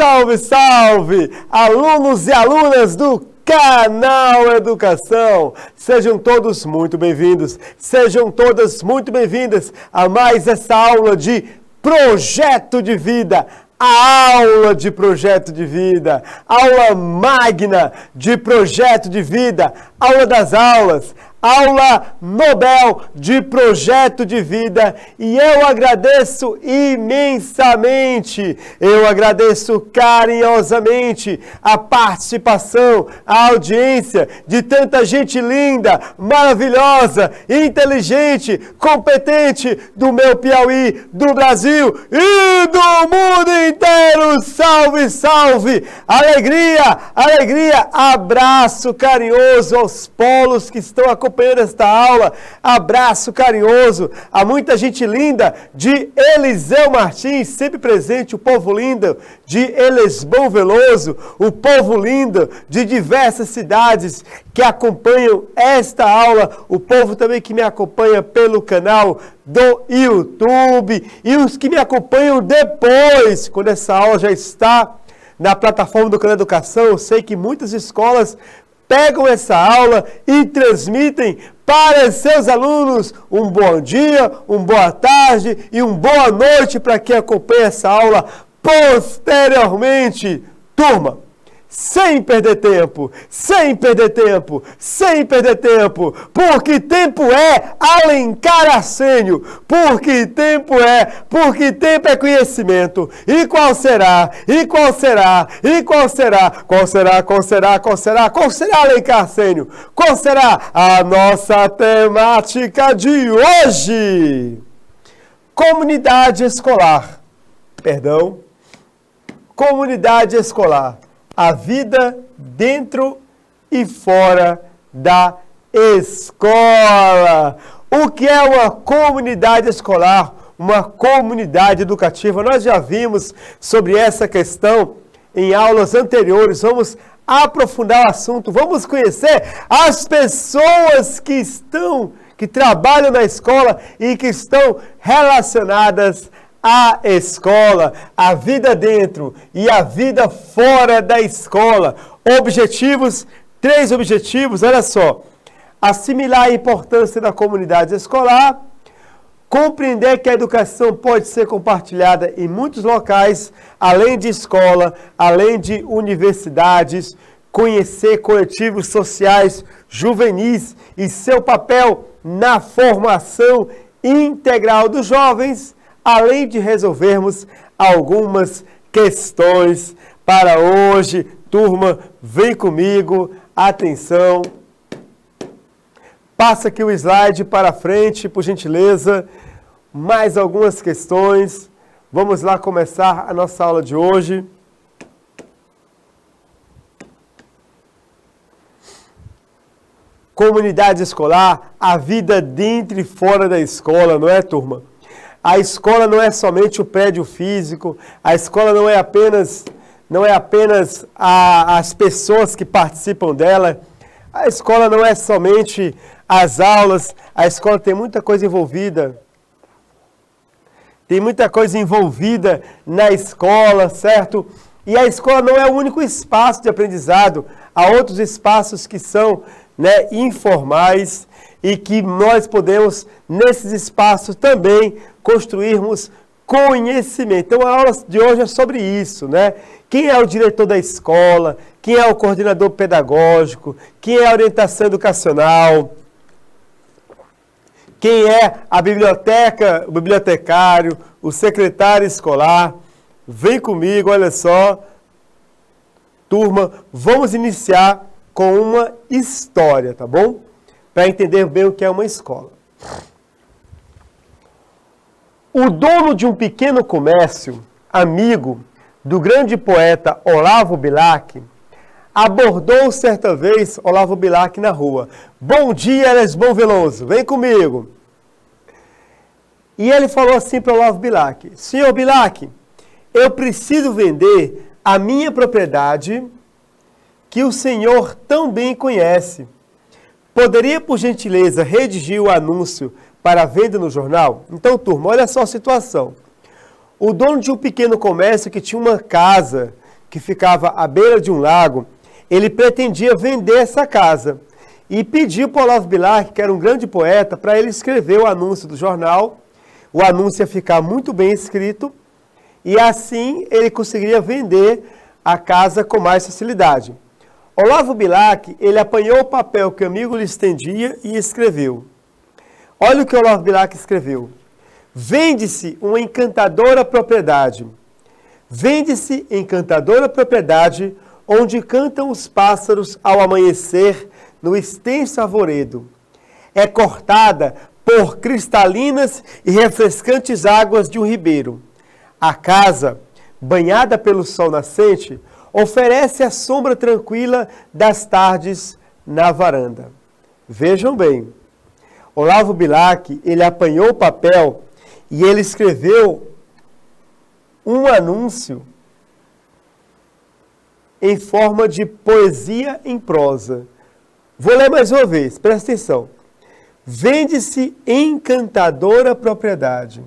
Salve, salve! Alunos e alunas do Canal Educação! Sejam todos muito bem-vindos, sejam todas muito bem-vindas a mais essa aula de Projeto de Vida. A aula de Projeto de Vida, aula magna de Projeto de Vida, aula das aulas, aula Nobel de Projeto de Vida, e eu agradeço imensamente, eu agradeço carinhosamente a participação, a audiência de tanta gente linda, maravilhosa, inteligente, competente do meu Piauí, do Brasil e do mundo inteiro. Salve, salve! Alegria, alegria! Abraço carinhoso aos polos que estão acompanhando esta aula, abraço carinhoso a muita gente linda de Eliseu Martins, sempre presente, o povo lindo de Elesbão Veloso, o povo lindo de diversas cidades que acompanham esta aula, o povo também que me acompanha pelo canal do YouTube e os que me acompanham depois, quando essa aula já está na plataforma do Canal Educação. Eu sei que muitas escolas pegam essa aula e transmitem para seus alunos um bom dia, uma boa tarde e uma boa noite para quem acompanha essa aula posteriormente. Turma, sem perder tempo, sem perder tempo, sem perder tempo, porque tempo é Alencar Arsênio, porque tempo é conhecimento. E qual será? E qual será? E qual será? Qual será? Qual será? Qual será? Qual será, Alencar Arsênio? Qual será a nossa temática de hoje? Comunidade escolar. Perdão. Comunidade escolar. A vida dentro e fora da escola. O que é uma comunidade escolar? Uma comunidade educativa? Nós já vimos sobre essa questão em aulas anteriores. Vamos aprofundar o assunto. Vamos conhecer as pessoas que trabalham na escola e que estão relacionadas a escola, a vida dentro e a vida fora da escola. Objetivos, 3 objetivos, olha só. Assimilar a importância da comunidade escolar, compreender que a educação pode ser compartilhada em muitos locais, além de escola, além de universidades, conhecer coletivos sociais juvenis e seu papel na formação integral dos jovens, além de resolvermos algumas questões para hoje. Turma, vem comigo, atenção. Passa aqui o slide para frente, por gentileza. Mais algumas questões. Vamos lá começar a nossa aula de hoje. Comunidade escolar, a vida dentro e fora da escola, não é, turma? A escola não é somente o prédio físico, a escola não é apenas as pessoas que participam dela, a escola não é somente as aulas, a escola tem muita coisa envolvida. Tem muita coisa envolvida na escola, certo? E a escola não é o único espaço de aprendizado, há outros espaços que são, informais e que nós podemos, nesses espaços também, construirmos conhecimento. Então, a aula de hoje é sobre isso, né? Quem é o diretor da escola? Quem é o coordenador pedagógico? Quem é a orientação educacional? Quem é a biblioteca, o bibliotecário, o secretário escolar? Vem comigo, olha só. Turma, vamos iniciar com uma história, tá bom? Para entender bem o que é uma escola. O dono de um pequeno comércio, amigo do grande poeta Olavo Bilac, abordou certa vez Olavo Bilac na rua. Bom dia, Elesbão Veloso, vem comigo. E ele falou assim para Olavo Bilac: Senhor Bilac, eu preciso vender a minha propriedade que o senhor tão bem conhece. Poderia, por gentileza, redigir o anúncio para venda no jornal? Então, turma, olha só a situação. O dono de um pequeno comércio que tinha uma casa, que ficava à beira de um lago, ele pretendia vender essa casa e pediu para Olavo Bilac, que era um grande poeta, para ele escrever o anúncio do jornal. O anúncio ia ficar muito bem escrito e assim ele conseguiria vender a casa com mais facilidade. Olavo Bilac, ele apanhou o papel que o amigo lhe estendia e escreveu. Olha o que Olavo Bilac escreveu. Vende-se uma encantadora propriedade. Vende-se encantadora propriedade onde cantam os pássaros ao amanhecer no extenso arvoredo. É cortada por cristalinas e refrescantes águas de um ribeiro. A casa, banhada pelo sol nascente, oferece a sombra tranquila das tardes na varanda. Vejam bem, Olavo Bilac, ele apanhou o papel e ele escreveu um anúncio em forma de poesia em prosa. Vou ler mais uma vez, presta atenção. Vende-se encantadora propriedade,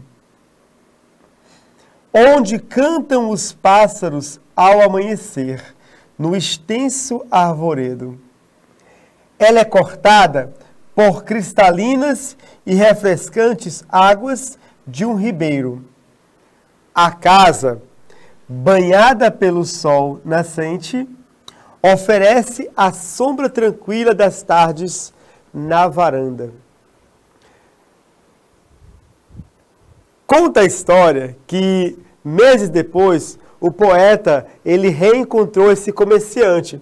onde cantam os pássaros ao amanhecer, no extenso arvoredo. Ela é cortada por cristalinas e refrescantes águas de um ribeiro. A casa, banhada pelo sol nascente, oferece a sombra tranquila das tardes na varanda. Conta a história que, meses depois, o poeta ele reencontrou esse comerciante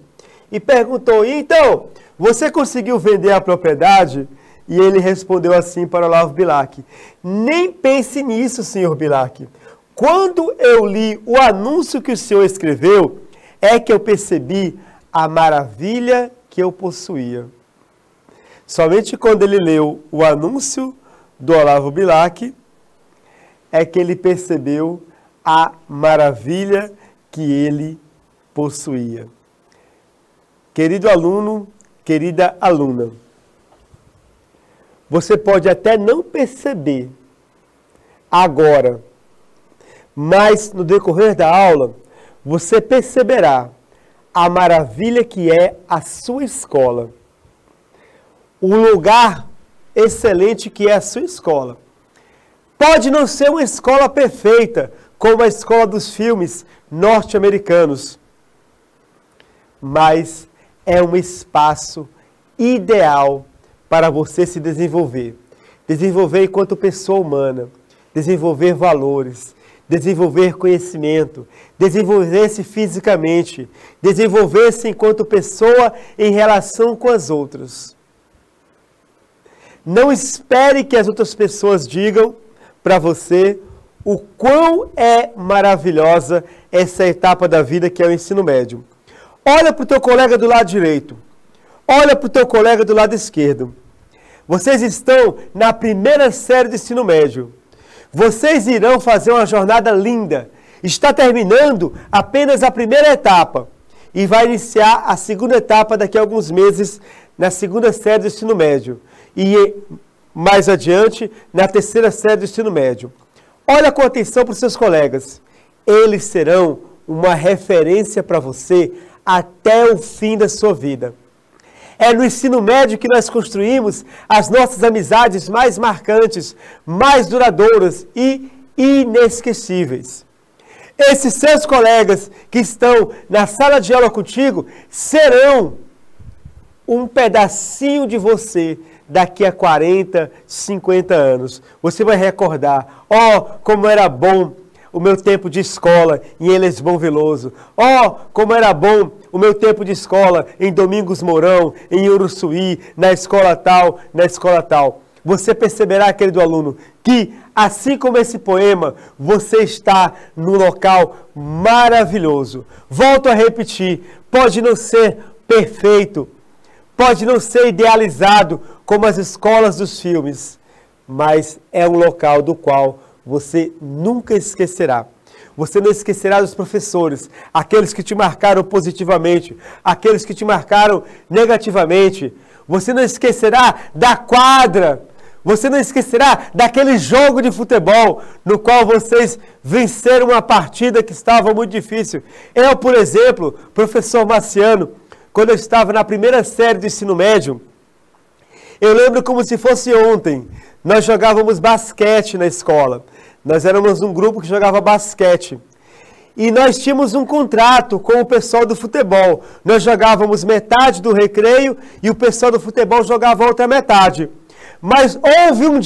e perguntou, então, você conseguiu vender a propriedade? E ele respondeu assim para Olavo Bilac, nem pense nisso, senhor Bilac. Quando eu li o anúncio que o senhor escreveu, é que eu percebi a maravilha que eu possuía. Somente quando ele leu o anúncio do Olavo Bilac, é que ele percebeu a maravilha que ele possuía. Querido aluno, querida aluna, você pode até não perceber agora, mas no decorrer da aula, você perceberá a maravilha que é a sua escola. O lugar excelente que é a sua escola. Pode não ser uma escola perfeita, como a escola dos filmes norte-americanos, mas é um espaço ideal para você se desenvolver. Desenvolver enquanto pessoa humana, desenvolver valores, desenvolver conhecimento, desenvolver-se fisicamente, desenvolver-se enquanto pessoa em relação com as outras. Não espere que as outras pessoas digam para você o quão é maravilhosa essa etapa da vida que é o ensino médio. Olha para o teu colega do lado direito. Olha para o teu colega do lado esquerdo. Vocês estão na primeira série do ensino médio. Vocês irão fazer uma jornada linda. Está terminando apenas a primeira etapa. E vai iniciar a segunda etapa daqui a alguns meses na segunda série do ensino médio. E mais adiante, na terceira série do ensino médio. Olha com atenção para os seus colegas. Eles serão uma referência para você até o fim da sua vida. É no ensino médio que nós construímos as nossas amizades mais marcantes, mais duradouras e inesquecíveis. Esses seus colegas que estão na sala de aula contigo serão um pedacinho de você daqui a 40, 50 anos. Você vai recordar, como era bom o meu tempo de escola em Elis Bom Veloso. Como era bom o meu tempo de escola em Domingos Mourão, em Uruçuí, na escola tal, na escola tal. Você perceberá, querido aluno, que assim como esse poema, você está num local maravilhoso. Volto a repetir, pode não ser perfeito, pode não ser idealizado como as escolas dos filmes, mas é um local do qual você nunca esquecerá. Você não esquecerá dos professores, aqueles que te marcaram positivamente, aqueles que te marcaram negativamente. Você não esquecerá da quadra. Você não esquecerá daquele jogo de futebol no qual vocês venceram uma partida que estava muito difícil. Eu, por exemplo, professor Marciano, quando eu estava na primeira série do ensino médio, eu lembro como se fosse ontem, nós jogávamos basquete na escola. Nós éramos um grupo que jogava basquete. E nós tínhamos um contrato com o pessoal do futebol. Nós jogávamos metade do recreio e o pessoal do futebol jogava a outra metade. Mas houve um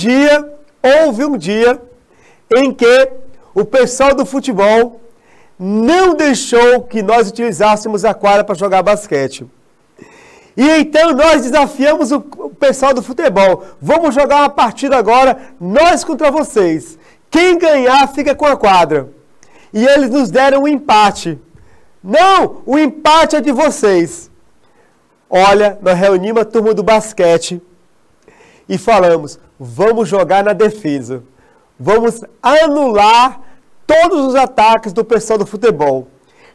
dia em que o pessoal do futebol não deixou que nós utilizássemos a quadra para jogar basquete. E então nós desafiamos o pessoal do futebol. Vamos jogar uma partida agora, nós contra vocês. Quem ganhar fica com a quadra. E eles nos deram um empate. Não, o empate é de vocês. Olha, nós reunimos a turma do basquete e falamos, vamos jogar na defesa. Vamos anular todos os ataques do pessoal do futebol.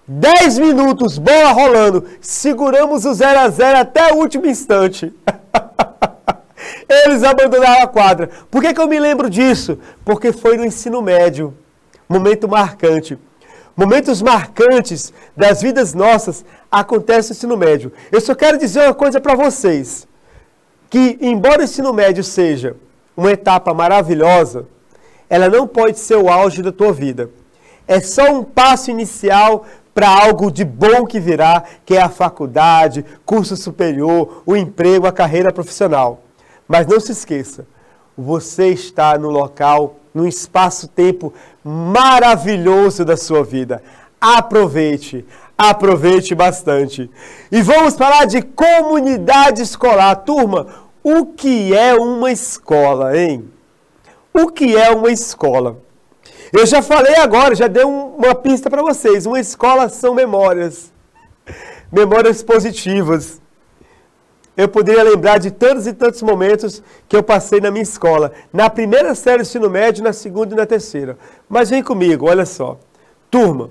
10 minutos, bola rolando, seguramos o 0 a 0 até o último instante. Eles abandonaram a quadra. Por que eu me lembro disso? Porque foi no ensino médio. Momento marcante. Momentos marcantes das vidas nossas acontecem no ensino médio. Eu só quero dizer uma coisa para vocês. Que, embora o ensino médio seja uma etapa maravilhosa, ela não pode ser o auge da tua vida. É só um passo inicial para algo de bom que virá, que é a faculdade, curso superior, o emprego, a carreira profissional. Mas não se esqueça, você está no local, num espaço-tempo maravilhoso da sua vida. Aproveite, aproveite bastante. E vamos falar de comunidade escolar. Turma, o que é uma escola, hein? O que é uma escola? Eu já falei agora, já dei uma pista para vocês. Uma escola são memórias. Memórias positivas. Eu poderia lembrar de tantos e tantos momentos que eu passei na minha escola. Na primeira série do ensino médio, na segunda e na terceira. Mas vem comigo, olha só. Turma,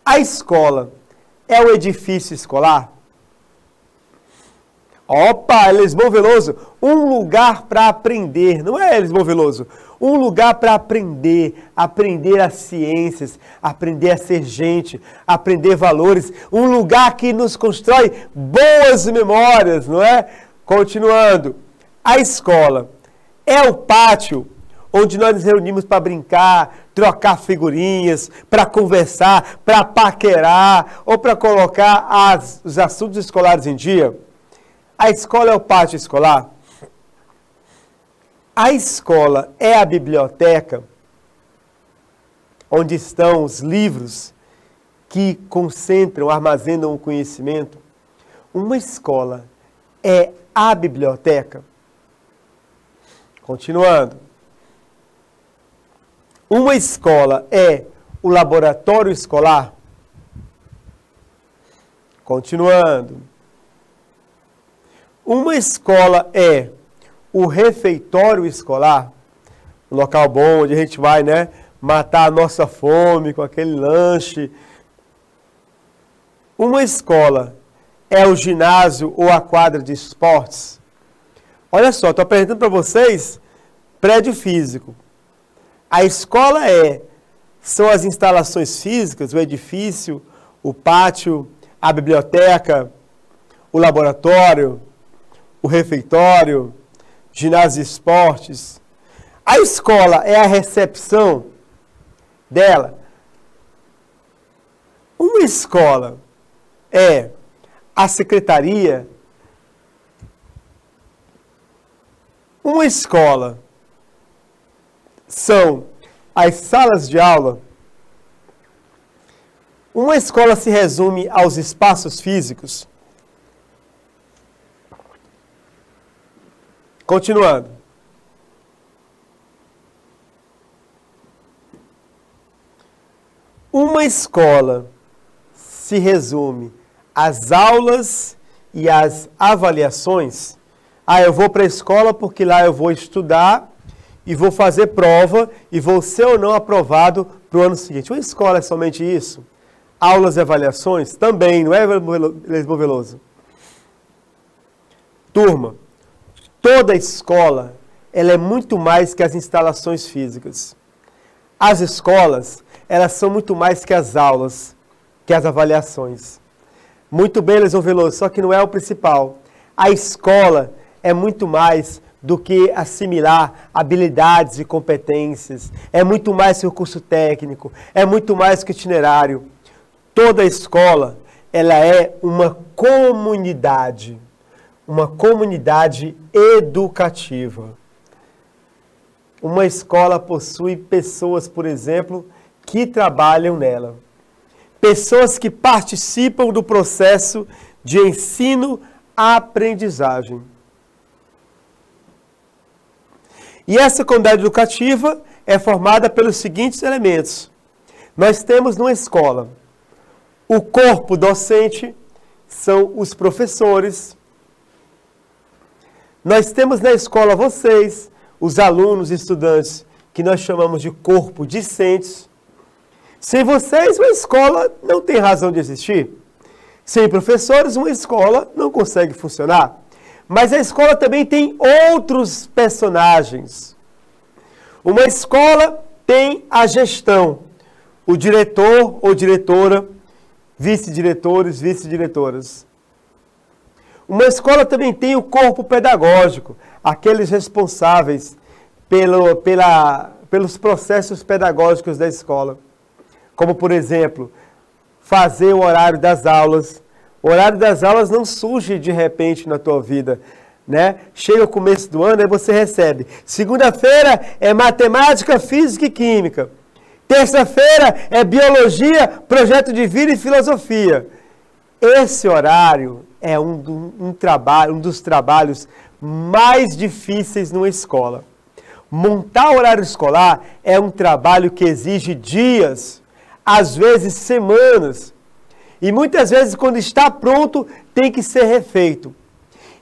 a escola é o edifício escolar? Opa, Lisboa Veloso, um lugar para aprender, não é, Lisboa Veloso? Um lugar para aprender, aprender as ciências, aprender a ser gente, aprender valores. Um lugar que nos constrói boas memórias, não é? Continuando, a escola é o pátio onde nós nos reunimos para brincar, trocar figurinhas, para conversar, para paquerar ou para colocar os assuntos escolares em dia. A escola é o pátio escolar? A escola é a biblioteca onde estão os livros que concentram, armazenam o conhecimento? Uma escola é a biblioteca? Continuando. Uma escola é o laboratório escolar? Continuando. Uma escola é o refeitório escolar? Um local bom onde a gente vai, né, matar a nossa fome com aquele lanche. Uma escola é o ginásio ou a quadra de esportes? Olha só, estou apresentando para vocês prédio físico. A escola são as instalações físicas, o edifício, o pátio, a biblioteca, o laboratório, o refeitório, ginásio e esportes. A escola é a recepção dela. Uma escola é a secretaria. Uma escola são as salas de aula. Uma escola se resume aos espaços físicos. Continuando. Uma escola se resume às aulas e às avaliações. Eu vou para a escola porque lá eu vou estudar e vou fazer prova e vou ser ou não aprovado para o ano seguinte. Uma escola é somente isso? Aulas e avaliações? Também, não é, Lisboa Veloso? Turma, toda escola ela é muito mais que as instalações físicas. As escolas, elas são muito mais que as aulas, que as avaliações. Muito bem, Leison Veloso, só que não é o principal. A escola é muito mais do que assimilar habilidades e competências. É muito mais que o curso técnico, é muito mais que o itinerário. Toda escola, ela é uma comunidade educativa. Uma escola possui pessoas, por exemplo, que trabalham nela. Pessoas que participam do processo de ensino-aprendizagem. E essa comunidade educativa é formada pelos seguintes elementos. Nós temos numa escola o corpo docente, são os professores. Nós temos na escola vocês, os alunos e estudantes, que nós chamamos de corpo discentes. Sem vocês, uma escola não tem razão de existir. Sem professores, uma escola não consegue funcionar. Mas a escola também tem outros personagens. Uma escola tem a gestão, o diretor ou diretora, vice-diretores, vice-diretoras. Uma escola também tem o corpo pedagógico, aqueles responsáveis pelos processos pedagógicos da escola. Como, por exemplo, fazer o horário das aulas. O horário das aulas não surge de repente na tua vida, né? Chega o começo do ano e você recebe. Segunda-feira é matemática, física e química. Terça-feira é biologia, projeto de vida e filosofia. Esse horário é um dos trabalhos mais difíceis numa escola. Montar o horário escolar é um trabalho que exige dias, às vezes semanas. E muitas vezes, quando está pronto, tem que ser refeito.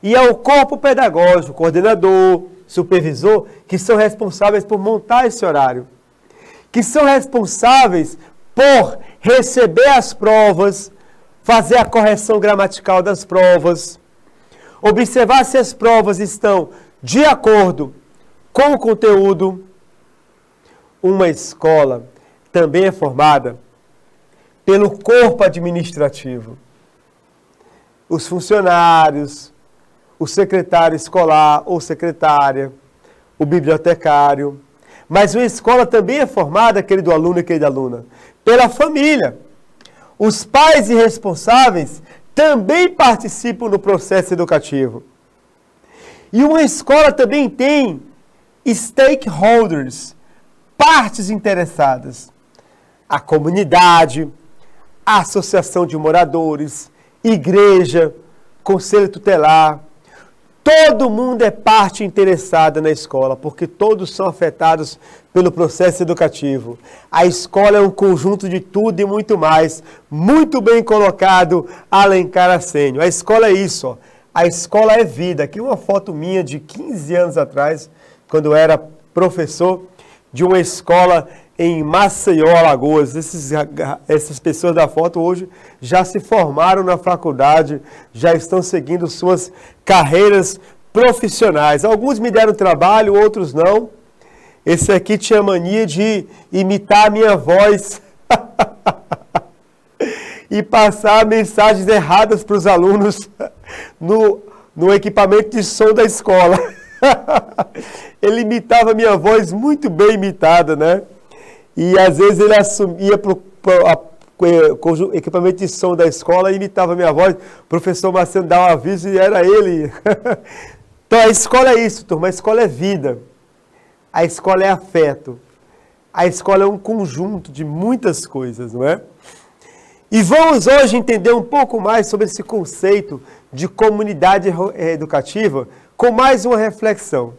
E é o corpo pedagógico, coordenador, supervisor, que são responsáveis por montar esse horário. Que são responsáveis por receber as provas, fazer a correção gramatical das provas, observar se as provas estão de acordo com o conteúdo. Uma escola também é formada pelo corpo administrativo. Os funcionários, o secretário escolar ou secretária, o bibliotecário. Mas uma escola também é formada, querido aluno e querida aluna, pela família. Os pais e responsáveis também participam do processo educativo. E uma escola também tem stakeholders, partes interessadas. A comunidade, a associação de moradores, igreja, conselho tutelar. Todo mundo é parte interessada na escola, porque todos são afetados pelo processo educativo. A escola é um conjunto de tudo e muito mais. Muito bem colocado, Alencar Arsenio. A escola é isso, ó. A escola é vida. Aqui uma foto minha de 15 anos atrás, quando eu era professor de uma escola em Maceió, Alagoas. Essas pessoas da foto hoje já se formaram na faculdade, já estão seguindo suas carreiras profissionais. Alguns me deram trabalho, outros não. Esse aqui tinha mania de imitar a minha voz e passar mensagens erradas para os alunos no equipamento de som da escola. Ele imitava a minha voz muito bem imitada, né? E às vezes ele assumia com o equipamento de som da escola e imitava a minha voz. O professor Marcelo dava um aviso e era ele. Então a escola é isso, turma. A escola é vida. A escola é afeto. A escola é um conjunto de muitas coisas, não é? E vamos hoje entender um pouco mais sobre esse conceito de comunidade educativa com mais uma reflexão.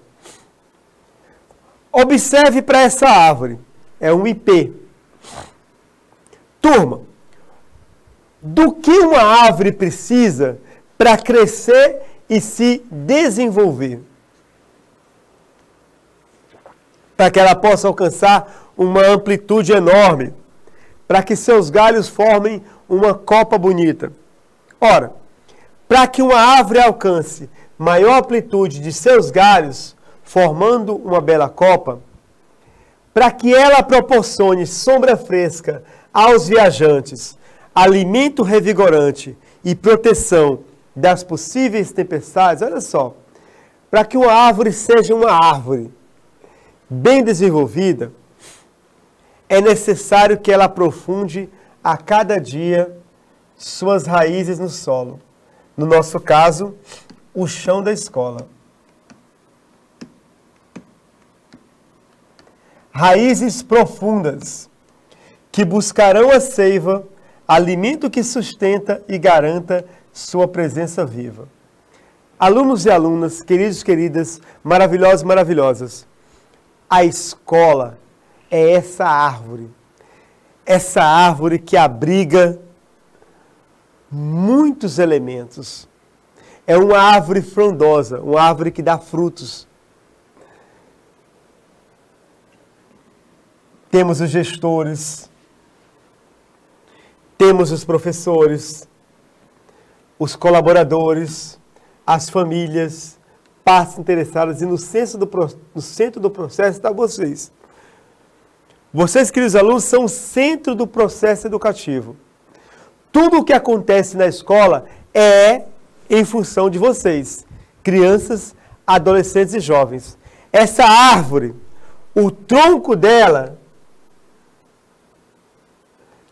Observe para essa árvore. É um IP. Turma, do que uma árvore precisa para crescer e se desenvolver? Para que ela possa alcançar uma amplitude enorme, para que seus galhos formem uma copa bonita. Ora, para que uma árvore alcance maior amplitude de seus galhos, formando uma bela copa, para que ela proporcione sombra fresca aos viajantes, alimento revigorante e proteção das possíveis tempestades, olha só, para que uma árvore seja uma árvore bem desenvolvida, é necessário que ela aprofunde a cada dia suas raízes no solo. No nosso caso, o chão da escola. Raízes profundas, que buscarão a seiva, alimento que sustenta e garanta sua presença viva. Alunos e alunas, queridos e queridas, maravilhosos e maravilhosas, a escola é essa árvore que abriga muitos elementos. É uma árvore frondosa, uma árvore que dá frutos. Temos os gestores, temos os professores, os colaboradores, as famílias, partes interessadas, e no centro do processo está vocês. Vocês, queridos alunos, são o centro do processo educativo. Tudo o que acontece na escola é em função de vocês, crianças, adolescentes e jovens. Essa árvore, o tronco dela,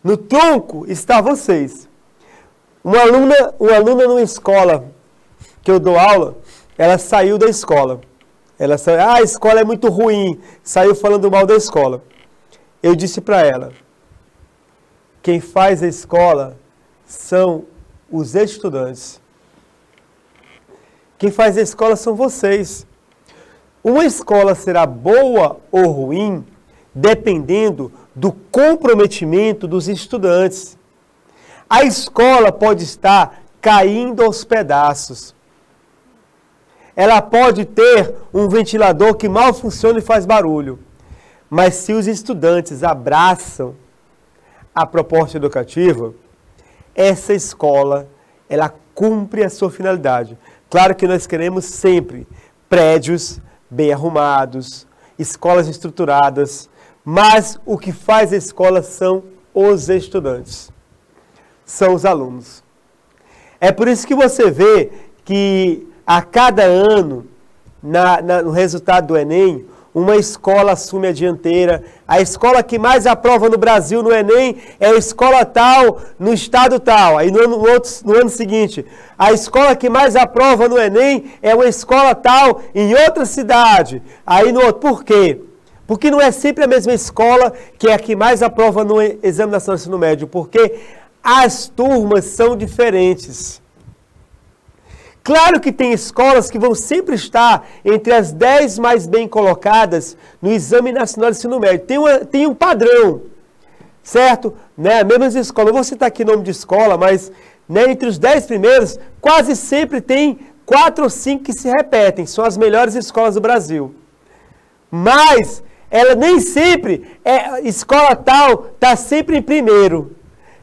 no tronco está vocês. Uma aluna numa escola que eu dou aula, ela saiu da escola. Ela saiu, a escola é muito ruim, saiu falando mal da escola. Eu disse para ela, quem faz a escola são os estudantes. Quem faz a escola são vocês. Uma escola será boa ou ruim dependendo do comprometimento dos estudantes. A escola pode estar caindo aos pedaços. Ela pode ter um ventilador que mal funciona e faz barulho. Mas se os estudantes abraçam a proposta educativa, essa escola, ela cumpre a sua finalidade. Claro que nós queremos sempre prédios bem arrumados, escolas estruturadas, mas o que faz a escola são os estudantes, são os alunos. É por isso que você vê que a cada ano, no resultado do Enem, uma escola assume a dianteira. A escola que mais aprova no Brasil no Enem é a escola tal, no estado tal. Aí no ano seguinte, a escola que mais aprova no Enem é uma escola tal em outra cidade. Aí no outro, por quê? Porque não é sempre a mesma escola que é a que mais aprova no Exame Nacional de Ensino Médio, porque as turmas são diferentes. Claro que tem escolas que vão sempre estar entre as 10 mais bem colocadas no Exame Nacional de Ensino Médio. Tem um padrão, certo? Né? Mesmas escolas, eu vou citar aqui o nome de escola, mas né, entre os 10 primeiros, quase sempre tem 4 ou 5 que se repetem. São as melhores escolas do Brasil. Mas, ela nem sempre, escola tal, está sempre em primeiro.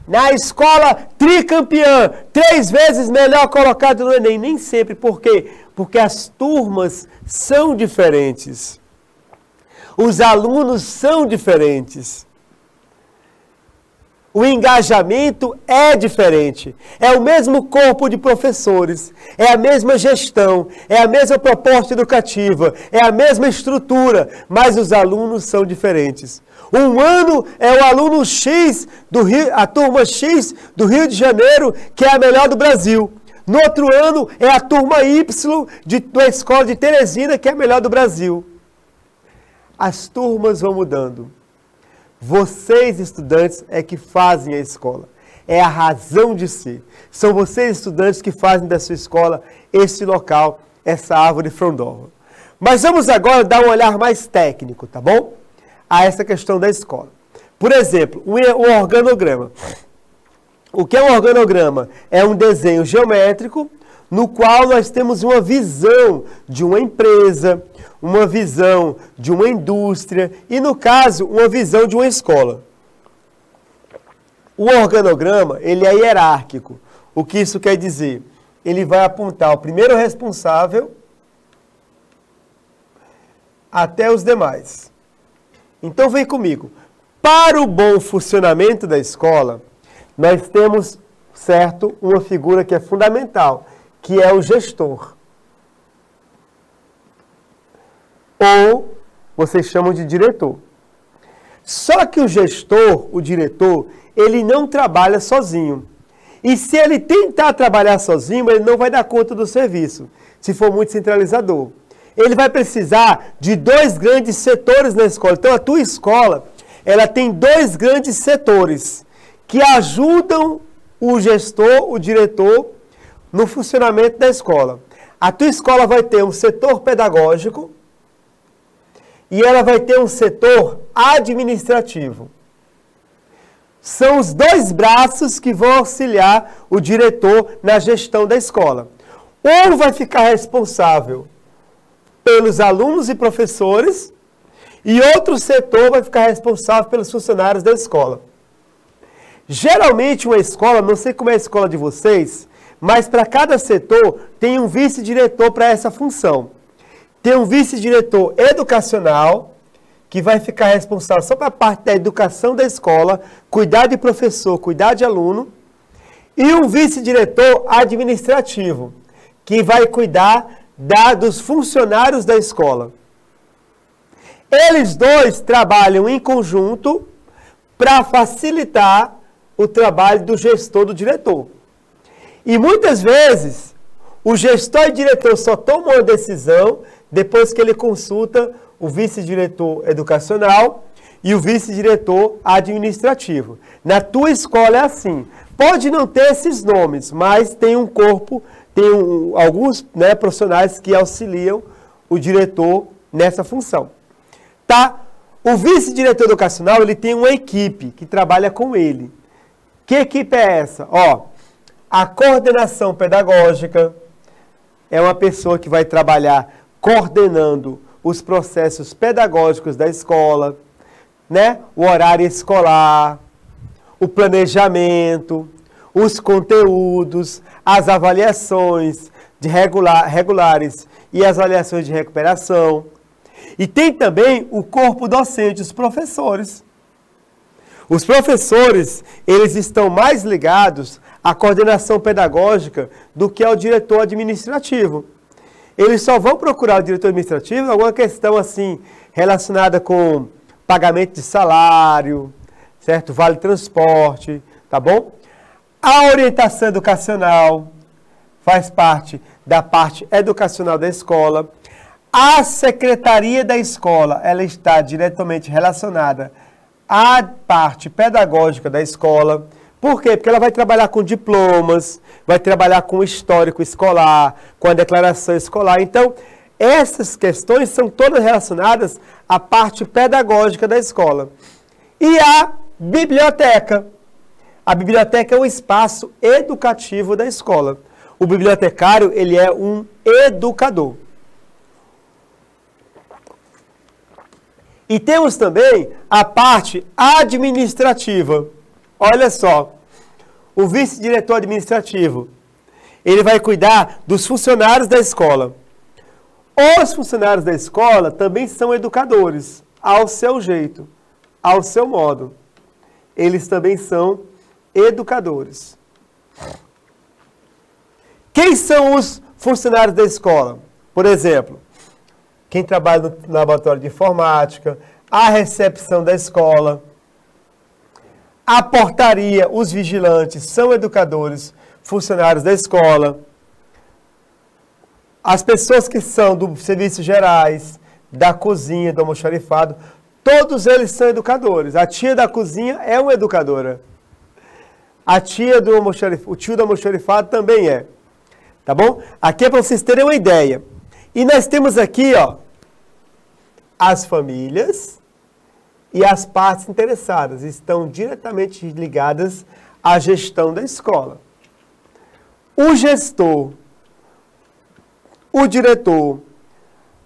Na escola tricampeã, 3 vezes melhor colocado no Enem. Nem sempre. Por quê? Porque as turmas são diferentes. Os alunos são diferentes. O engajamento é diferente. É o mesmo corpo de professores, é a mesma gestão, é a mesma proposta educativa, é a mesma estrutura, mas os alunos são diferentes. Um ano é o aluno X, a turma X do Rio de Janeiro, que é a melhor do Brasil. No outro ano é a turma Y da escola de Teresina, que é a melhor do Brasil. As turmas vão mudando. Vocês, estudantes, é que fazem a escola. É a razão de ser. São vocês, estudantes, que fazem da sua escola esse local, essa árvore frondosa. Mas vamos agora dar um olhar mais técnico, tá bom? A essa questão da escola. Por exemplo, o organograma. O que é um organograma? É um desenho geométrico no qual nós temos uma visão de uma empresa, uma visão de uma indústria e, no caso, uma visão de uma escola. O organograma, ele é hierárquico. O que isso quer dizer? Ele vai apontar o primeiro responsável, até os demais. Então vem comigo. Para o bom funcionamento da escola, nós temos, certo, uma figura que é fundamental, que é o gestor. Ou vocês chamam de diretor. Só que o gestor, o diretor, ele não trabalha sozinho. E se ele tentar trabalhar sozinho, ele não vai dar conta do serviço, se for muito centralizador. Ele vai precisar de 2 grandes setores na escola. Então, a tua escola, ela tem 2 grandes setores que ajudam o gestor, o diretor, no funcionamento da escola. A tua escola vai ter um setor pedagógico e ela vai ter um setor administrativo. São os 2 braços que vão auxiliar o diretor na gestão da escola. Um vai ficar responsável pelos alunos e professores e outro setor vai ficar responsável pelos funcionários da escola. Geralmente uma escola, não sei como é a escola de vocês, mas para cada setor tem um vice-diretor para essa função. Tem um vice-diretor educacional, que vai ficar responsável só para a parte da educação da escola, cuidar de professor, cuidar de aluno, e um vice-diretor administrativo, que vai cuidar dos funcionários da escola. Eles 2 trabalham em conjunto para facilitar o trabalho do gestor, do diretor. E muitas vezes, o gestor e o diretor só tomam uma decisão depois que ele consulta o vice-diretor educacional e o vice-diretor administrativo. Na tua escola é assim. Pode não ter esses nomes, mas tem um corpo, tem alguns profissionais que auxiliam o diretor nessa função. Tá? O vice-diretor educacional, ele tem uma equipe que trabalha com ele. Que equipe é essa? A coordenação pedagógica é uma pessoa que vai trabalhar coordenando os processos pedagógicos da escola, né? O horário escolar, o planejamento, os conteúdos, as avaliações de regulares e as avaliações de recuperação. E tem também o corpo docente, os professores. Os professores, eles estão mais ligados à coordenação pedagógica do que ao diretor administrativo. Eles só vão procurar o diretor administrativo em alguma questão assim relacionada com pagamento de salário, certo? Vale transporte, tá bom? A orientação educacional faz parte da parte educacional da escola. A secretaria da escola, ela está diretamente relacionada à parte pedagógica da escola. Por quê? Porque ela vai trabalhar com diplomas, vai trabalhar com o histórico escolar, com a declaração escolar. Então, essas questões são todas relacionadas à parte pedagógica da escola. E a biblioteca. A biblioteca é um espaço educativo da escola. O bibliotecário, ele é um educador. E temos também a parte administrativa. Olha só, o vice-diretor administrativo, ele vai cuidar dos funcionários da escola. Os funcionários da escola também são educadores, ao seu jeito, ao seu modo. Eles também são educadores. Quem são os funcionários da escola? Por exemplo, quem trabalha no laboratório de informática, a recepção da escola, a portaria, os vigilantes são educadores, funcionários da escola. As pessoas que são dos serviços gerais, da cozinha, do almoxarifado, todos eles são educadores. A tia da cozinha é uma educadora. A tia do almoxarifado, o tio do almoxarifado também é. Tá bom? Aqui é para vocês terem uma ideia. E nós temos aqui, as famílias e as partes interessadas estão diretamente ligadas à gestão da escola. O gestor, o diretor,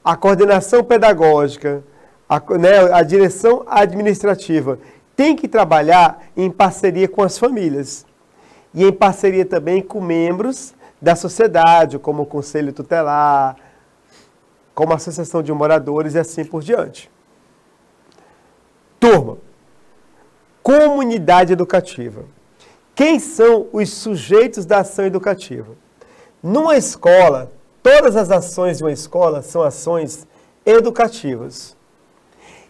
a coordenação pedagógica, a direção administrativa tem que trabalhar em parceria com as famílias e em parceria também com membros da sociedade, como o Conselho Tutelar, como associação de moradores e assim por diante. Turma, comunidade educativa. Quem são os sujeitos da ação educativa? Numa escola, todas as ações de uma escola são ações educativas.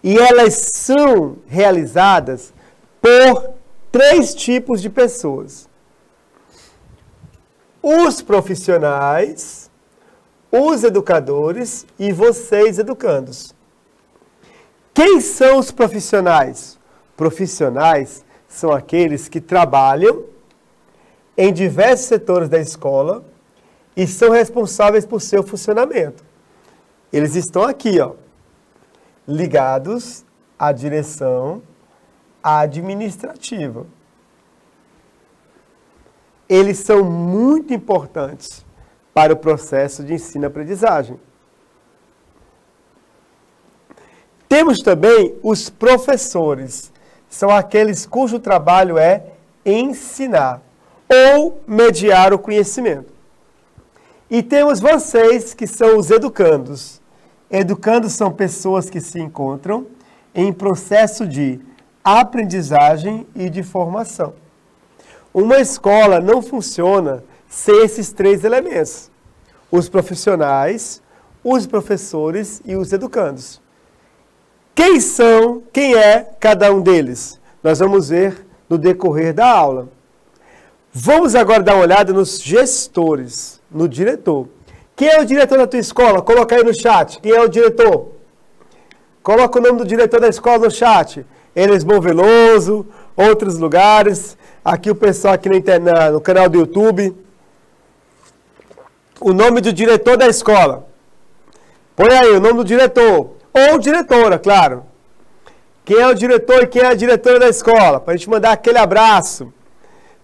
E elas são realizadas por 3 tipos de pessoas. Os profissionais, os educadores e vocês, educandos. Quem são os profissionais? Profissionais são aqueles que trabalham em diversos setores da escola e são responsáveis por seu funcionamento. Eles estão aqui, ó, ligados à direção administrativa. Eles são muito importantes para o processo de ensino-aprendizagem. Temos também os professores. São aqueles cujo trabalho é ensinar ou mediar o conhecimento. E temos vocês, que são os educandos. Educandos são pessoas que se encontram em processo de aprendizagem e de formação. Uma escola não funciona sem esses 3 elementos: os profissionais, os professores e os educandos. Quem é cada um deles? Nós vamos ver no decorrer da aula. Vamos agora dar uma olhada nos gestores, no diretor. Quem é o diretor da tua escola? Coloca aí no chat. Quem é o diretor? Coloca o nome do diretor da escola no chat. Elisbon Veloso, outros lugares. Aqui o pessoal aqui no canal do YouTube. O nome do diretor da escola. Põe aí o nome do diretor. Ou diretora, claro. Quem é o diretor e quem é a diretora da escola? Para a gente mandar aquele abraço.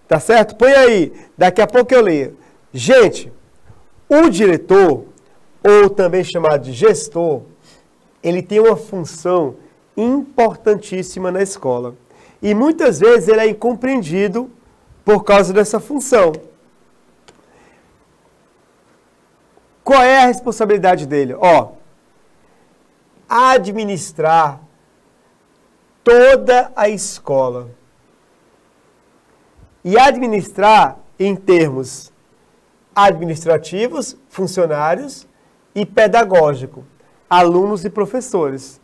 Tá certo? Põe aí. Daqui a pouco eu leio. Gente, o diretor, ou também chamado de gestor, ele tem uma função importantíssima na escola. E muitas vezes ele é incompreendido por causa dessa função. Qual é a responsabilidade dele? Administrar toda a escola. E administrar em termos administrativos, funcionários e pedagógico, alunos e professores.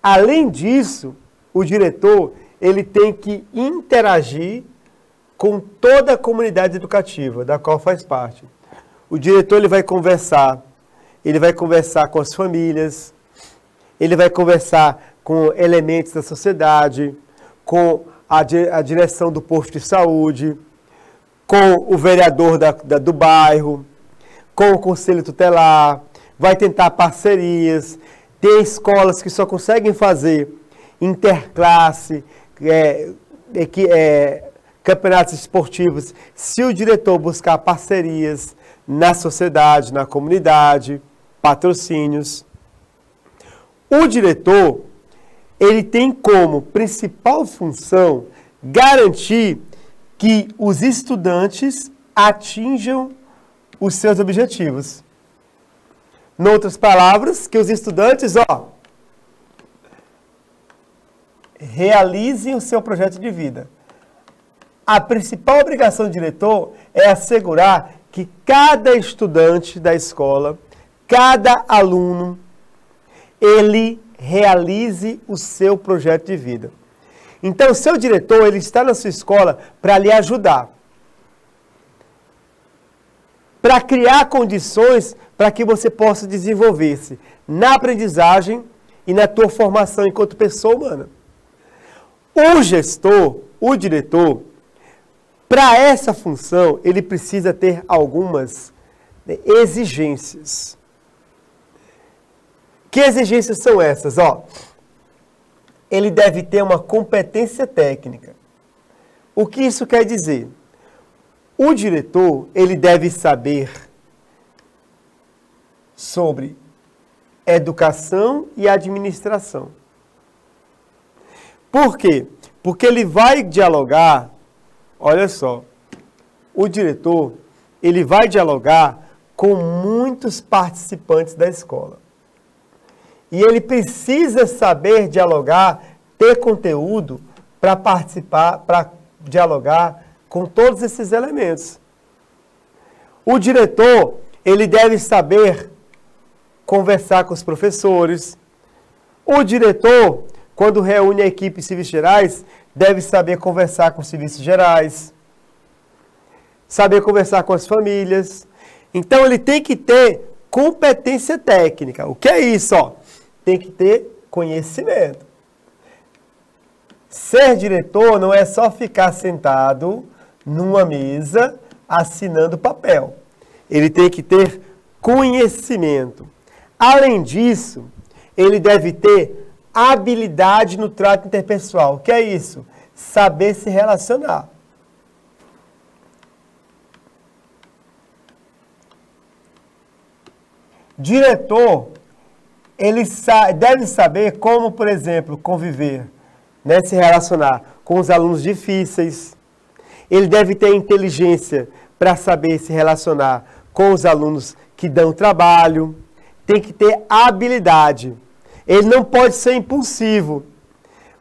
Além disso, o diretor ele tem que interagir com toda a comunidade educativa, da qual faz parte. O diretor ele vai conversar com as famílias, ele vai conversar com elementos da sociedade, com a direção do posto de saúde, com o vereador do bairro, com o conselho tutelar, vai tentar parcerias. Tem escolas que só conseguem fazer interclasse, campeonatos esportivos, se o diretor buscar parcerias na sociedade, na comunidade, patrocínios. O diretor, ele tem como principal função garantir que os estudantes atinjam os seus objetivos. Em outras palavras, que os estudantes, realizem o seu projeto de vida. A principal obrigação do diretor é assegurar que cada estudante da escola, cada aluno, ele realize o seu projeto de vida. Então, o seu diretor, ele está na sua escola para lhe ajudar. Para criar condições para que você possa desenvolver-se na aprendizagem e na tua formação enquanto pessoa humana. O gestor, o diretor, para essa função, ele precisa ter algumas exigências. Que exigências são essas? Ele deve ter uma competência técnica. O que isso quer dizer? O diretor, ele deve saber sobre educação e administração. Por quê? Porque ele vai dialogar, olha só, o diretor, ele vai dialogar com muitos participantes da escola. E ele precisa saber dialogar, ter conteúdo para participar, para dialogar com todos esses elementos. O diretor, ele deve saber conversar com os professores. O diretor, quando reúne a equipe de serviços gerais, deve saber conversar com os serviços gerais, saber conversar com as famílias. Então, ele tem que ter competência técnica. O que é isso? Ó? Tem que ter conhecimento. Ser diretor não é só ficar sentado numa mesa assinando papel. Ele tem que ter conhecimento. Além disso, ele deve ter habilidade no trato interpessoal. O que é isso? Saber se relacionar. Diretor, ele deve saber como, por exemplo, conviver, né, se relacionar com os alunos difíceis. Ele deve ter inteligência para saber se relacionar com os alunos que dão trabalho. Tem que ter habilidade. Ele não pode ser impulsivo.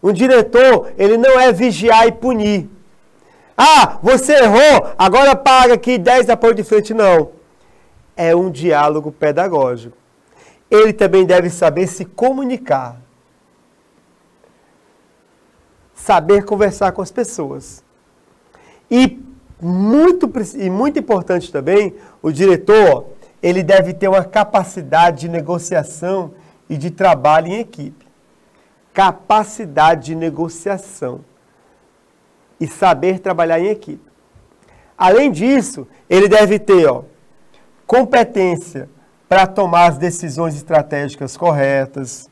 Um diretor, ele não é vigiar e punir. Ah, você errou, agora paga aqui 10 apoios de frente. Não. É um diálogo pedagógico. Ele também deve saber se comunicar. Saber conversar com as pessoas. E muito importante também, o diretor, ele deve ter uma capacidade de negociação e de trabalho em equipe. Capacidade de negociação e saber trabalhar em equipe. Além disso, ele deve ter competência para tomar as decisões estratégicas corretas.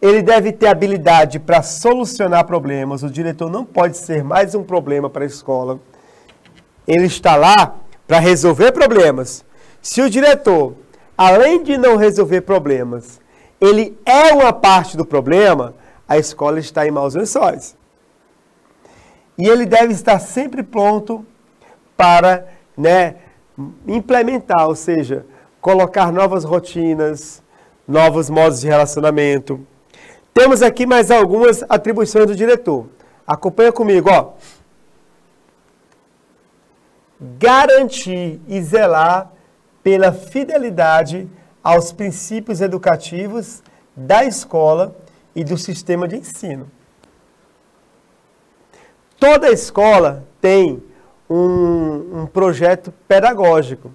Ele deve ter habilidade para solucionar problemas. O diretor não pode ser mais um problema para a escola. Ele está lá para resolver problemas. Se o diretor, além de não resolver problemas, ele é uma parte do problema, a escola está em maus lençóis. E ele deve estar sempre pronto para, implementar, ou seja, colocar novas rotinas, novos modos de relacionamento. Temos aqui mais algumas atribuições do diretor. Acompanha comigo, Garantir e zelar pela fidelidade aos princípios educativos da escola e do sistema de ensino. Toda escola tem um projeto pedagógico.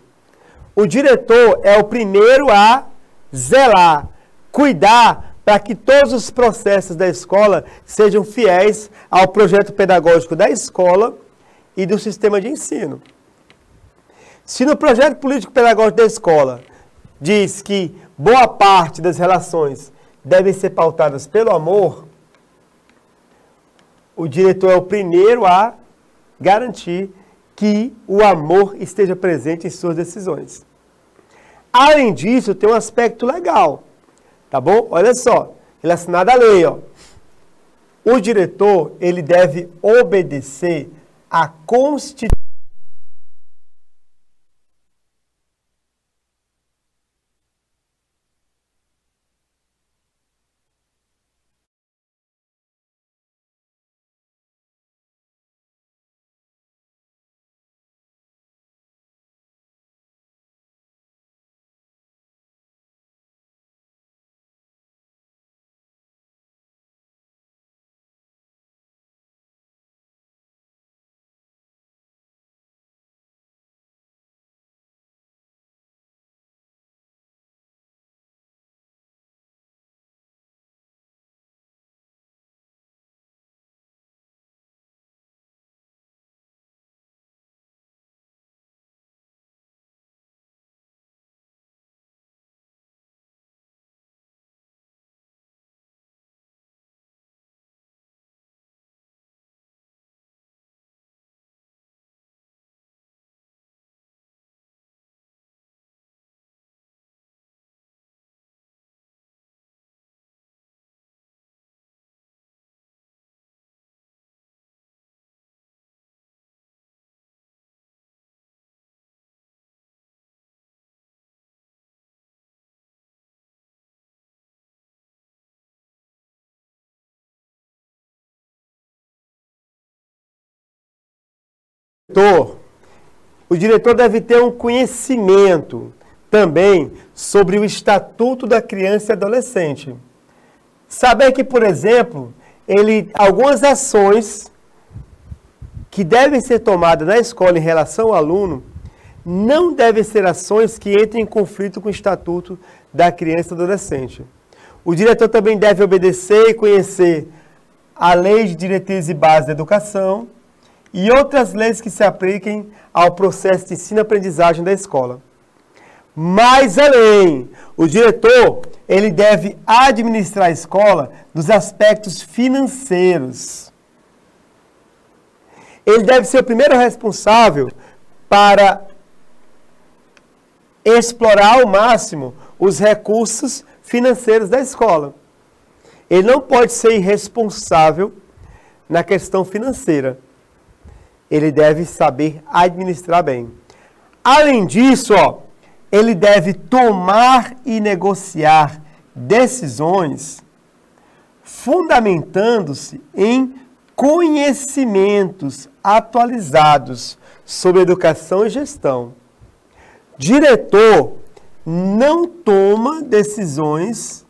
O diretor é o primeiro a zelar, cuidar para que todos os processos da escola sejam fiéis ao projeto pedagógico da escola e do sistema de ensino. Se no projeto político-pedagógico da escola diz que boa parte das relações devem ser pautadas pelo amor, o diretor é o primeiro a garantir que o amor esteja presente em suas decisões. Além disso, tem um aspecto legal, tá bom? Olha só, relacionado à lei, O diretor, ele deve obedecer à Constituição. O diretor deve ter um conhecimento também sobre o Estatuto da Criança e Adolescente. Saber que, por exemplo, algumas ações que devem ser tomadas na escola em relação ao aluno não devem ser ações que entrem em conflito com o Estatuto da Criança e Adolescente. O diretor também deve obedecer e conhecer a Lei de Diretrizes e Bases da Educação e outras leis que se apliquem ao processo de ensino-aprendizagem da escola. Mais além, o diretor, ele deve administrar a escola nos aspectos financeiros. Ele deve ser o primeiro responsável para explorar ao máximo os recursos financeiros da escola. Ele não pode ser irresponsável na questão financeira. Ele deve saber administrar bem. Além disso, ele deve tomar e negociar decisões fundamentando-se em conhecimentos atualizados sobre educação e gestão. Diretor não toma decisões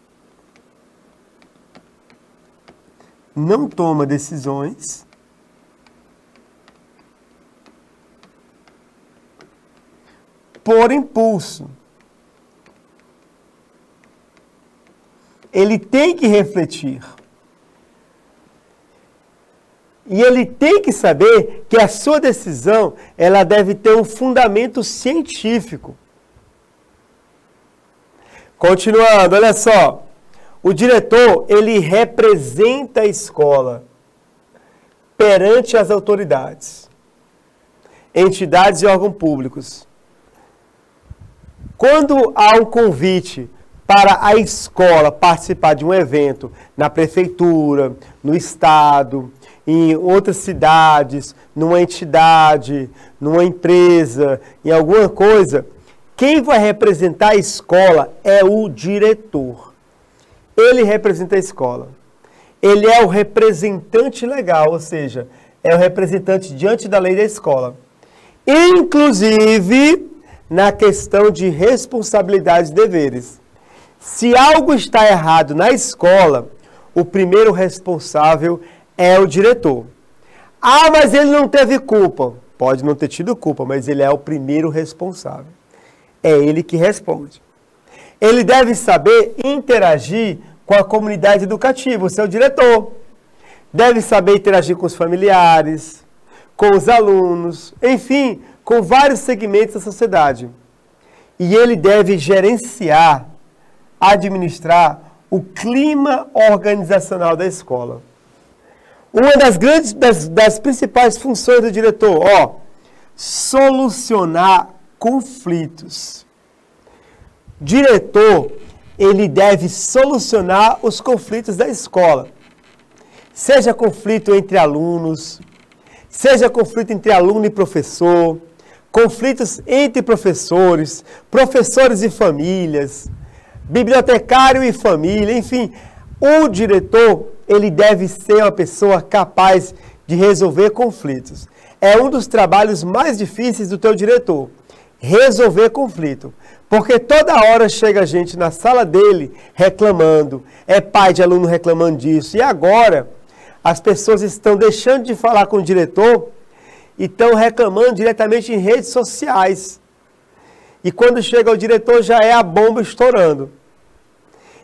por impulso. Ele tem que refletir. E ele tem que saber que a sua decisão, ela deve ter um fundamento científico. Continuando, olha só. O diretor, ele representa a escola perante as autoridades, entidades e órgãos públicos. Quando há um convite para a escola participar de um evento na prefeitura, no estado, em outras cidades, numa entidade, numa empresa, em alguma coisa, quem vai representar a escola é o diretor. Ele representa a escola. Ele é o representante legal, ou seja, é o representante diante da lei da escola. Inclusive, na questão de responsabilidades e deveres. Se algo está errado na escola, o primeiro responsável é o diretor. Ah, mas ele não teve culpa. Pode não ter tido culpa, mas ele é o primeiro responsável. É ele que responde. Ele deve saber interagir com a comunidade educativa, o seu diretor. Deve saber interagir com os familiares, com os alunos, enfim, com vários segmentos da sociedade. E ele deve gerenciar, administrar o clima organizacional da escola. Uma das principais funções do diretor, solucionar conflitos. Diretor, ele deve solucionar os conflitos da escola. Seja conflito entre alunos, seja conflito entre aluno e professor, conflitos entre professores, professores e famílias, bibliotecário e família, enfim, o diretor, ele deve ser uma pessoa capaz de resolver conflitos. É um dos trabalhos mais difíceis do teu diretor, resolver conflito. Porque toda hora chega gente na sala dele reclamando, é pai de aluno reclamando disso. E agora, as pessoas estão deixando de falar com o diretor e estão reclamando diretamente em redes sociais. E quando chega o diretor, já é a bomba estourando.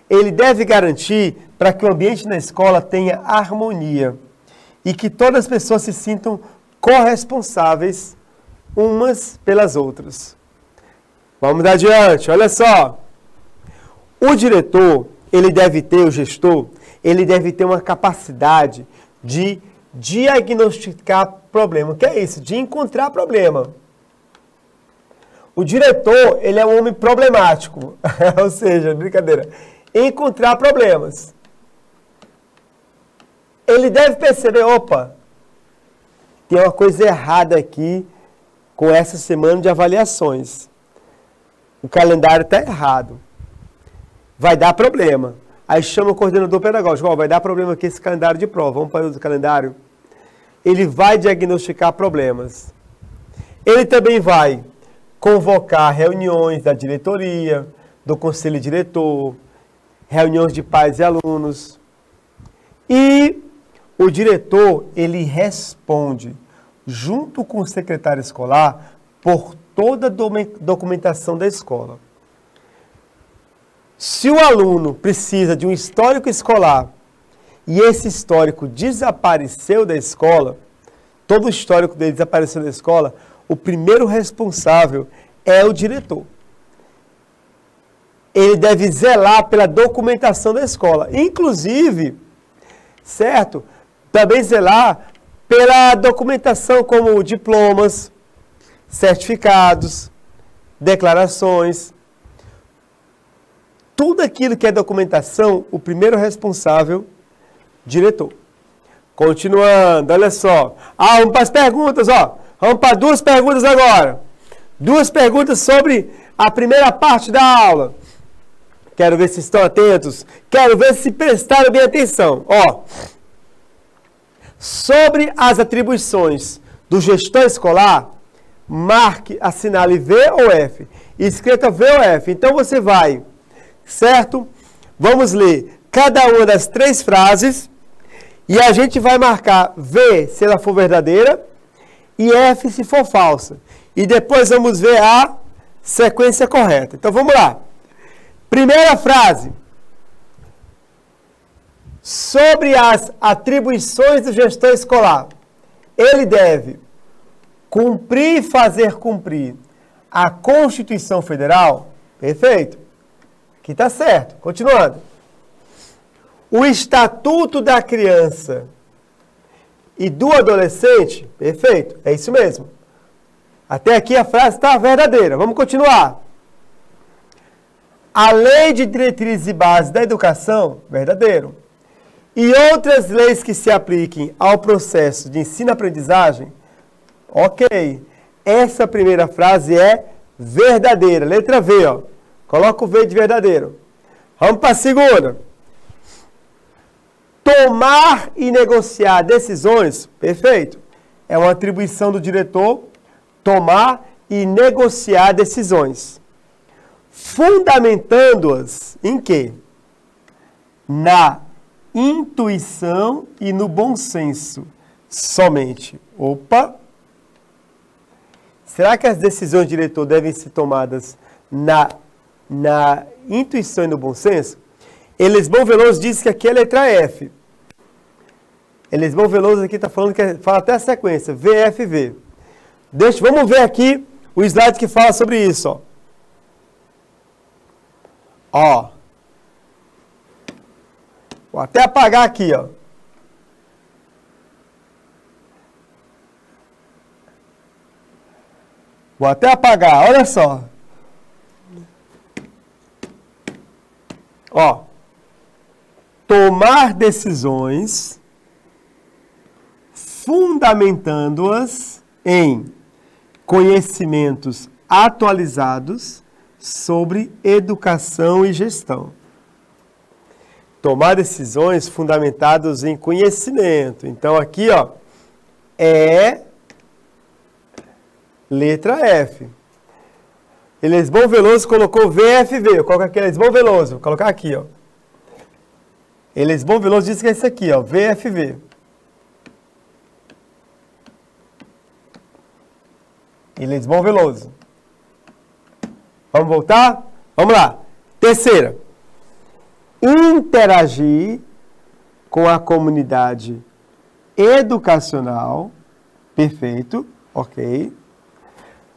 Ele deve garantir para que o ambiente na escola tenha harmonia e que todas as pessoas se sintam corresponsáveis umas pelas outras. Vamos adiante, olha só. O diretor, ele deve ter, o gestor, ele deve ter uma capacidade de diagnosticar problema. O que é isso? De encontrar problema. O diretor, ele é um homem problemático. Ou seja, brincadeira. Encontrar problemas. Ele deve perceber, opa, tem uma coisa errada aqui com essa semana de avaliações. O calendário está errado. Vai dar problema. Aí chama o coordenador pedagógico. Vai dar problema aqui esse calendário de prova. Vamos para o calendário. Ele vai diagnosticar problemas. Ele também vai convocar reuniões da diretoria, do conselho diretor, reuniões de pais e alunos. E o diretor, ele responde, junto com o secretário escolar, por toda a documentação da escola. Se o aluno precisa de um histórico escolar e esse histórico desapareceu da escola, todo o histórico dele desapareceu da escola, o primeiro responsável é o diretor. Ele deve zelar pela documentação da escola, inclusive, certo? Também zelar pela documentação como diplomas, certificados, declarações. Tudo aquilo que é documentação, o primeiro responsável, diretor. Continuando, olha só. Vamos para as perguntas, ó. Vamos para 2 perguntas agora. 2 perguntas sobre a primeira parte da aula. Quero ver se estão atentos. Quero ver se prestaram bem atenção. Ó. Sobre as atribuições do gestor escolar, marque, assinale V ou F. Escreva V ou F. Então você vai, certo? Vamos ler cada uma das 3 frases e a gente vai marcar V se ela for verdadeira e F se for falsa. E depois vamos ver a sequência correta. Então vamos lá. Primeira frase. Sobre as atribuições do gestor escolar. Ele deve cumprir e fazer cumprir a Constituição Federal. Perfeito. Aqui está certo. Continuando. O Estatuto da Criança e do Adolescente. Perfeito. É isso mesmo. Até aqui a frase está verdadeira. Vamos continuar. A Lei de Diretrizes e Bases da Educação. Verdadeiro. E outras leis que se apliquem ao processo de ensino-aprendizagem. Ok. Essa primeira frase é verdadeira. Letra V, ó. Coloca o V de verdadeiro. Vamos para a segunda. Tomar e negociar decisões. Perfeito. É uma atribuição do diretor. Tomar e negociar decisões. Fundamentando-as em quê? Na intuição e no bom senso. Somente. Opa! Será que as decisões do diretor devem ser tomadas na intuição e no bom senso? Elisbão Veloso disse que aqui é a letra F. Elisbão Veloso aqui está falando que fala até a sequência. VFV. Vamos ver aqui o slide que fala sobre isso. Ó. Vou até apagar aqui, ó. Vou até apagar, olha só. Ó. Tomar decisões fundamentando-as em conhecimentos atualizados sobre educação e gestão. Tomar decisões fundamentadas em conhecimento. Então, aqui, ó, é letra F. Elisbão Veloso colocou VFV. Eu coloco aqui Elisbão Veloso. Vou colocar aqui, ó. Elisbão Veloso disse que é isso aqui, ó, VFV. Elisbão Veloso. Vamos voltar? Vamos lá. Terceira. Interagir com a comunidade educacional. Perfeito. Ok.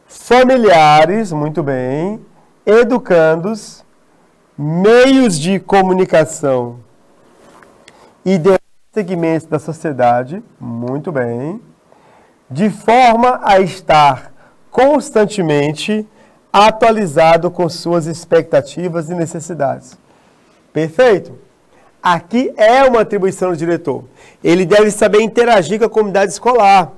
Familiares. Muito bem. Educandos. Meios de comunicação e de segmentos da sociedade. Muito bem. De forma a estar constantemente atualizado com suas expectativas e necessidades. Perfeito? Aqui é uma atribuição do diretor. Ele deve saber interagir com a comunidade escolar,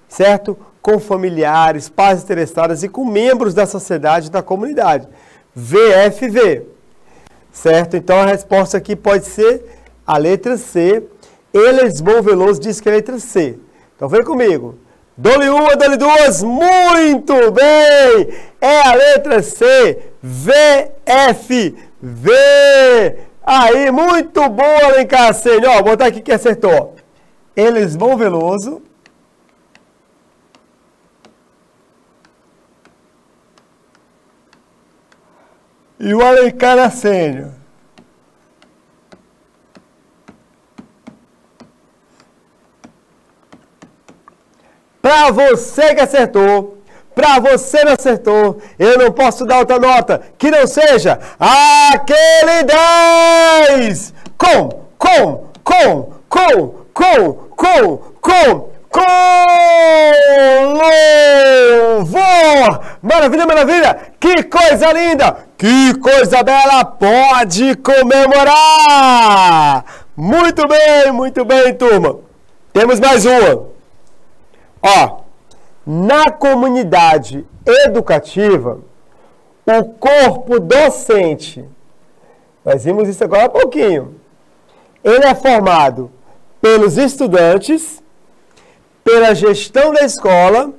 certo? Com familiares, pais interessados e com membros da sociedade e da comunidade. VFV, certo? Então a resposta aqui pode ser a letra C. Elisbão Veloso diz que é a letra C. Então vem comigo. Dou-lhe uma, dou-lhe duas. Muito bem! É a letra C. VF. V. Aí, muito boa, Alencar Sênior. Ó, vou botar aqui que acertou. Elisbon Veloso. E o Alencar Sênior. Para você que acertou, para você que não acertou, eu não posso dar outra nota que não seja aquele 10! Com louvor! Maravilha, maravilha! Que coisa linda! Que coisa bela! Pode comemorar! Muito bem, turma. Temos mais uma. Ó, na comunidade educativa, o corpo docente, nós vimos isso agora há pouquinho, ele é formado pelos estudantes, pela gestão da escola,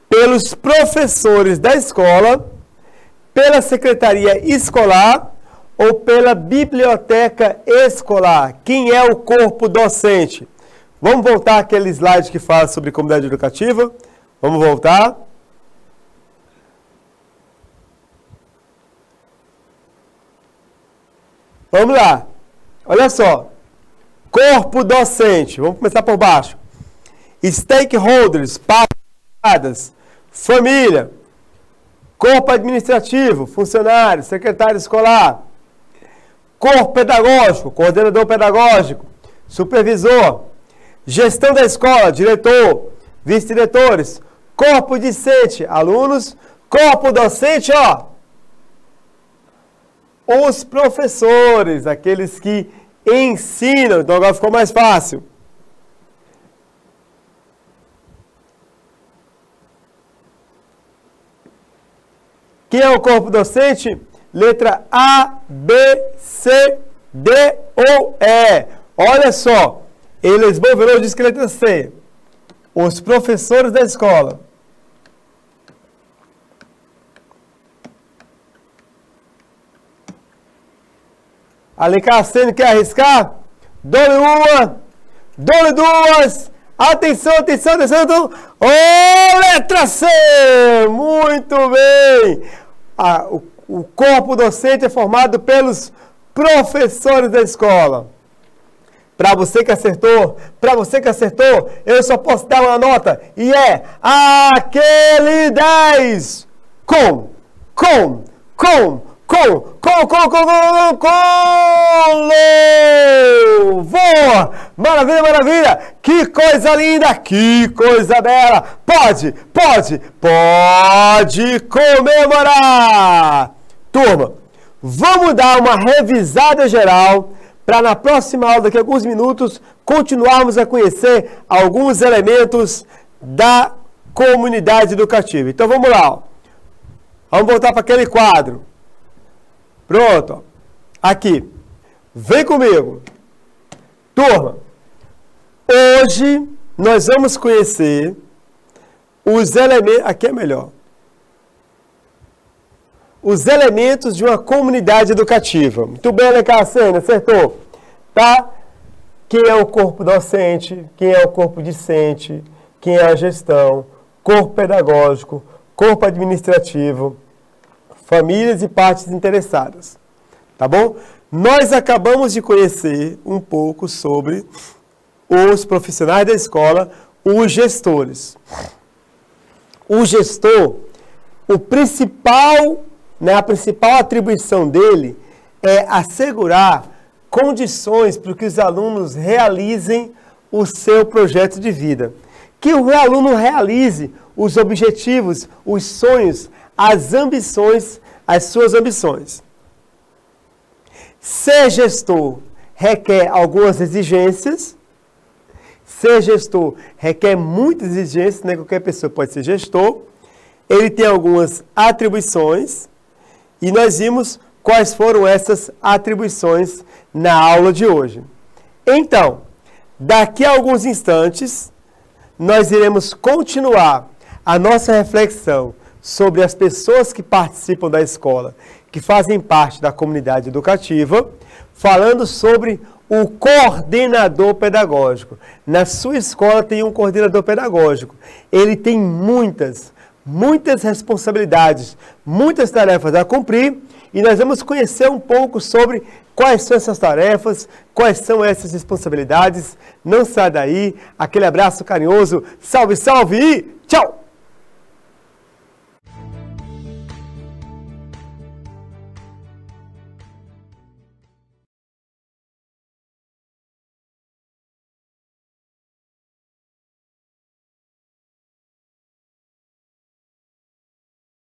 pelos professores da escola, pela secretaria escolar ou pela biblioteca escolar. Quem é o corpo docente? Vamos voltar àquele slide que fala sobre comunidade educativa? Vamos voltar. Vamos lá. Olha só. Corpo docente. Vamos começar por baixo. Stakeholders, partes, família, corpo administrativo, funcionário, secretário escolar, corpo pedagógico, coordenador pedagógico, supervisor, gestão da escola, diretor, vice-diretores, corpo discente, alunos, corpo docente, ó, os professores, aqueles que ensinam, então agora ficou mais fácil. Quem é o corpo docente? Letra A, B, C, D ou E. Olha só, Elisbon Veloso diz que letra C. Os professores da escola. Alencar Sênior quer arriscar? Dou-lhe uma, dou-lhe duas. Atenção, atenção, atenção. Oh, letra C! Muito bem! O corpo docente é formado pelos professores da escola. Para você que acertou, eu só posso dar uma nota. E é aquele 10. Louvor! Maravilha, maravilha! Que coisa linda! Que coisa bela! Pode comemorar! Turma, vamos dar uma revisada geral para na próxima aula, daqui a alguns minutos, continuarmos a conhecer alguns elementos da comunidade educativa. Então vamos lá. Ó. Vamos voltar para aquele quadro. Pronto. Aqui. Vem comigo. Turma, hoje nós vamos conhecer os elementos... Aqui é melhor. Os elementos de uma comunidade educativa. Muito bem, Alencar Sênior, acertou. Tá? Quem é o corpo docente, quem é o corpo discente, quem é a gestão, corpo pedagógico, corpo administrativo, famílias e partes interessadas. Tá bom? Nós acabamos de conhecer um pouco sobre os profissionais da escola, os gestores. O gestor, a principal atribuição dele é assegurar condições para que os alunos realizem o seu projeto de vida. Que o aluno realize os objetivos, os sonhos, as ambições, as suas ambições. Ser gestor requer algumas exigências. Ser gestor requer muitas exigências, né? Qualquer pessoa pode ser gestor. Ele tem algumas atribuições. E nós vimos quais foram essas atribuições na aula de hoje. Então, daqui a alguns instantes, nós iremos continuar a nossa reflexão sobre as pessoas que participam da escola, que fazem parte da comunidade educativa, falando sobre o coordenador pedagógico. Na sua escola tem um coordenador pedagógico. Ele tem muitas responsabilidades, muitas tarefas a cumprir, e nós vamos conhecer um pouco sobre quais são essas tarefas, quais são essas responsabilidades. Não sai daí, aquele abraço carinhoso, salve, salve e tchau!